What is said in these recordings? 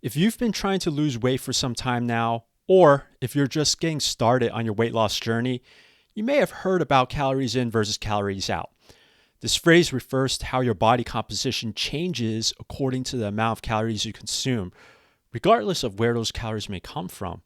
If you've been trying to lose weight for some time now, or if you're just getting started on your weight loss journey, you may have heard about calories in versus calories out. This phrase refers to how your body composition changes according to the amount of calories you consume, regardless of where those calories may come from.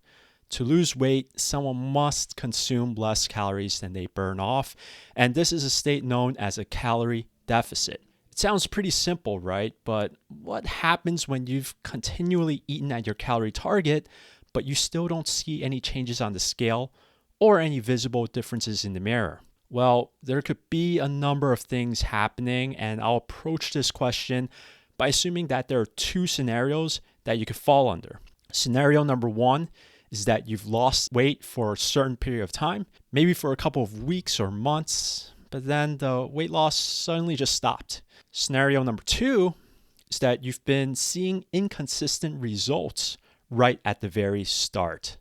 To lose weight, someone must consume less calories than they burn off, and this is a state known as a calorie deficit. It sounds pretty simple, right? But what happens when you've continually eaten at your calorie target, but you still don't see any changes on the scale or any visible differences in the mirror? Well, there could be a number of things happening, and I'll approach this question by assuming that there are two scenarios that you could fall under. Scenario number one is that you've lost weight for a certain period of time, maybe for a couple of weeks or months, but then the weight loss suddenly just stopped. Scenario number two is that you've been seeing inconsistent results right at the very start.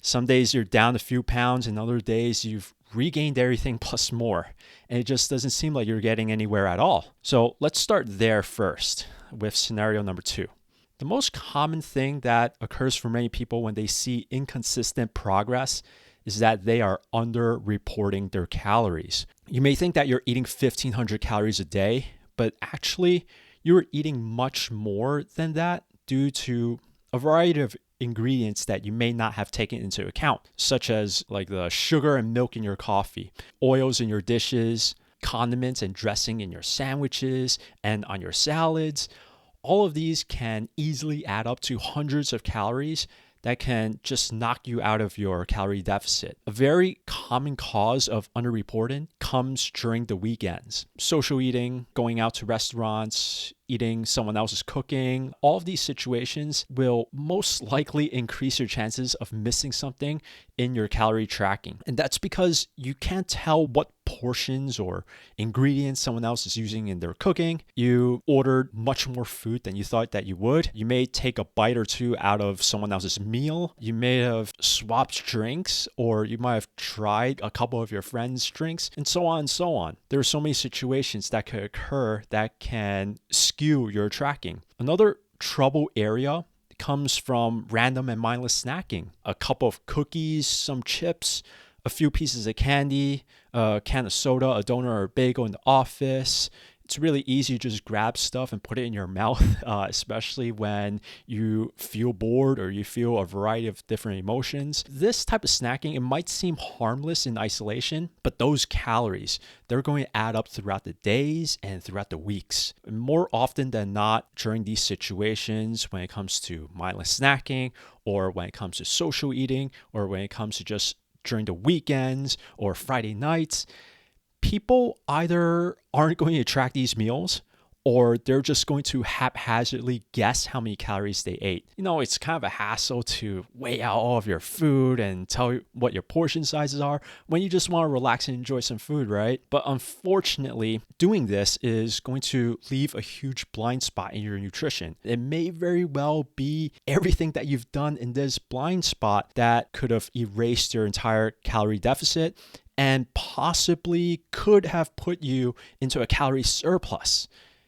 Some days you're down a few pounds, and other days you've regained everything plus more, and it just doesn't seem like you're getting anywhere at all. So let's start there first with scenario number two. The most common thing that occurs for many people when they see inconsistent progress is that they are under-reporting their calories. You may think that you're eating 1,500 calories a day, but actually you're eating much more than that due to a variety of ingredients that you may not have taken into account, such as like the sugar and milk in your coffee, oils in your dishes, condiments and dressing in your sandwiches and on your salads. All of these can easily add up to hundreds of calories that can just knock you out of your calorie deficit. A very common cause of underreporting comes during the weekends. Social eating, going out to restaurants, eating someone else's cooking, all of these situations will most likely increase your chances of missing something in your calorie tracking. And that's because you can't tell what portions or ingredients someone else is using in their cooking. You ordered much more food than you thought that you would. You may take a bite or two out of someone else's meal. You may have swapped drinks, or you might have tried a couple of your friends' drinks, and so on and so on. There are so many situations that could occur that can skew your tracking. Another trouble area comes from random and mindless snacking. A cup of cookies, some chips, a few pieces of candy, a can of soda, a donut or a bagel in the office. It's really easy to just grab stuff and put it in your mouth, especially when you feel bored or you feel a variety of different emotions. This type of snacking, it might seem harmless in isolation, but those calories, they're going to add up throughout the days and throughout the weeks. And more often than not, during these situations, when it comes to mindless snacking, or when it comes to social eating, or when it comes to just during the weekends or Friday nights, people either aren't going to track these meals, or they're just going to haphazardly guess how many calories they ate. You know, it's kind of a hassle to weigh out all of your food and tell you what your portion sizes are when you just want to relax and enjoy some food, right? But unfortunately, doing this is going to leave a huge blind spot in your nutrition. It may very well be everything that you've done in this blind spot that could have erased your entire calorie deficit and possibly could have put you into a calorie surplus.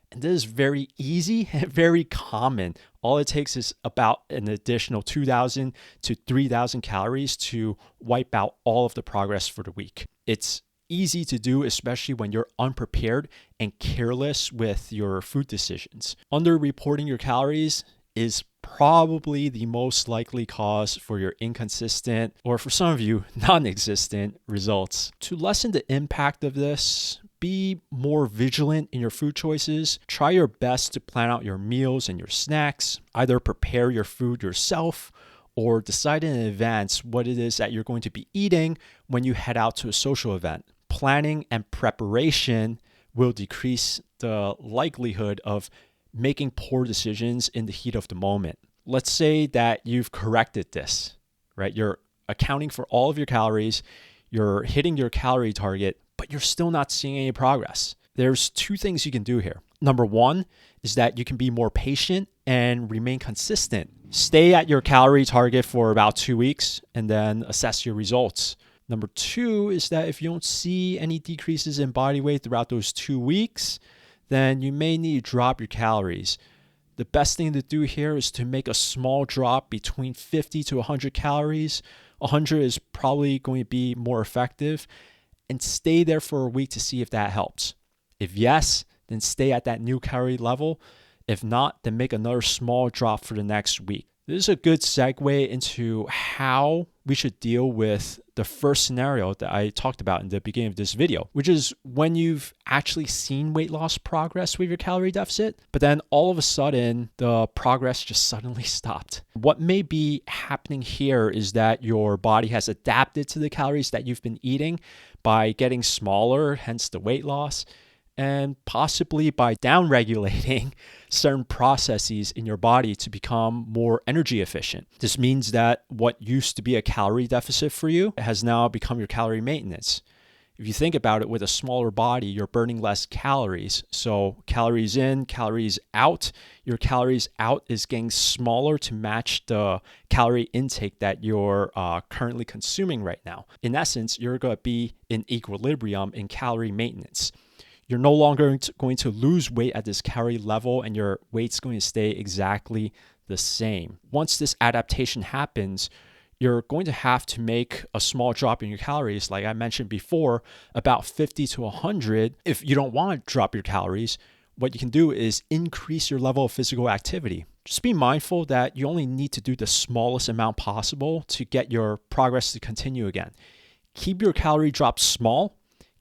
And this is very easy and very common. All it takes is about an additional 2,000 to 3,000 calories to wipe out all of the progress for the week. It's easy to do, especially when you're unprepared and careless with your food decisions. Under-reporting your calories is probably the most likely cause for your inconsistent, or for some of you, non-existent results. To lessen the impact of this, be more vigilant in your food choices. Try your best to plan out your meals and your snacks. Either prepare your food yourself or decide in advance what it is that you're going to be eating when you head out to a social event. Planning and preparation will decrease the likelihood of making poor decisions in the heat of the moment. Let's say that you've corrected this, right? You're accounting for all of your calories, you're hitting your calorie target, but you're still not seeing any progress. There's two things you can do here. Number one is that you can be more patient and remain consistent. Stay at your calorie target for about 2 weeks and then assess your results. Number two is that if you don't see any decreases in body weight throughout those 2 weeks, then you may need to drop your calories. the best thing to do here is to make a small drop between 50 to 100 calories. 100 is probably going to be more effective, and stay there for a week to see if that helps. If yes, then stay at that new calorie level. If not, then make another small drop for the next week. This is a good segue into how we should deal with the first scenario that I talked about in the beginning of this video, which is when you've actually seen weight loss progress with your calorie deficit, but then all of a sudden the progress just suddenly stopped. What may be happening here is that your body has adapted to the calories that you've been eating by getting smaller, hence the weight loss, and possibly by downregulating certain processes in your body to become more energy efficient. This means that what used to be a calorie deficit for you has now become your calorie maintenance. If you think about it, with a smaller body, you're burning less calories. So calories in, calories out. Your calories out is getting smaller to match the calorie intake that you're currently consuming right now. In essence, you're going to be in equilibrium in calorie maintenance. You're no longer going to lose weight at this calorie level, and your weight's going to stay exactly the same. Once this adaptation happens, you're going to have to make a small drop in your calories, like I mentioned before, about 50 to 100. If you don't want to drop your calories, what you can do is increase your level of physical activity. Just be mindful that you only need to do the smallest amount possible to get your progress to continue again. Keep your calorie drops small.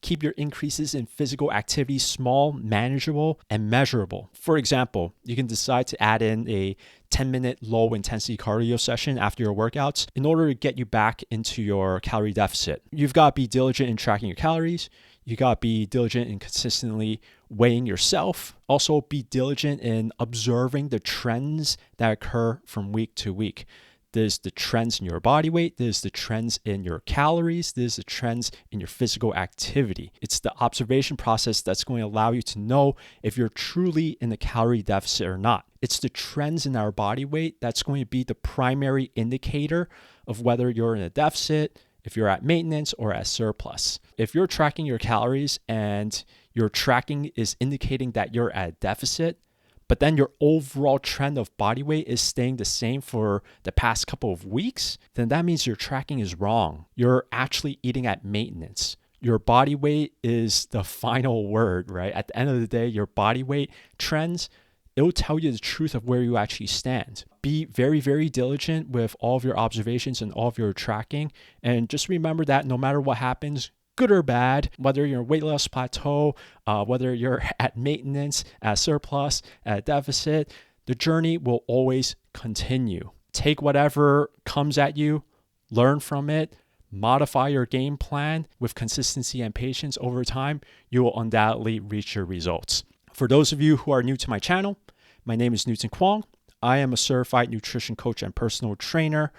Keep your increases in physical activity small, manageable, and measurable. For example, you can decide to add in a 10-minute low-intensity cardio session after your workouts in order to get you back into your calorie deficit. You've got to be diligent in tracking your calories. You got to be diligent in consistently weighing yourself. Also, be diligent in observing the trends that occur from week to week. There's the trends in your body weight. There's the trends in your calories. There's the trends in your physical activity. It's the observation process that's going to allow you to know if you're truly in a calorie deficit or not. It's the trends in our body weight that's going to be the primary indicator of whether you're in a deficit, if you're at maintenance, or at surplus. If you're tracking your calories and your tracking is indicating that you're at a deficit, but then your overall trend of body weight is staying the same for the past couple of weeks, then that means your tracking is wrong. You're actually eating at maintenance. Your body weight is the final word, right? At the end of the day, your body weight trends, it will tell you the truth of where you actually stand. Be very, very diligent with all of your observations and all of your tracking. And just remember that no matter what happens, good or bad, whether you're in a weight loss plateau, whether you're at maintenance, at surplus, at deficit, the journey will always continue. Take whatever comes at you, learn from it, modify your game plan with consistency and patience over time. You will undoubtedly reach your results. For those of you who are new to my channel, my name is Newton Kwong. I am a certified nutrition coach and personal trainer.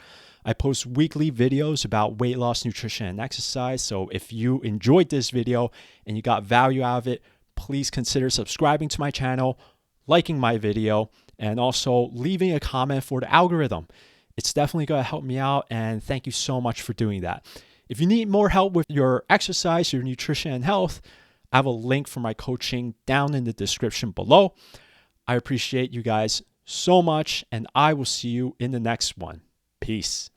I post weekly videos about weight loss, nutrition, and exercise. So if you enjoyed this video and you got value out of it, please consider subscribing to my channel, liking my video, and also leaving a comment for the algorithm. It's definitely going to help me out, and thank you so much for doing that. If you need more help with your exercise, your nutrition, and health, I have a link for my coaching down in the description below. I appreciate you guys so much, and I will see you in the next one. Peace.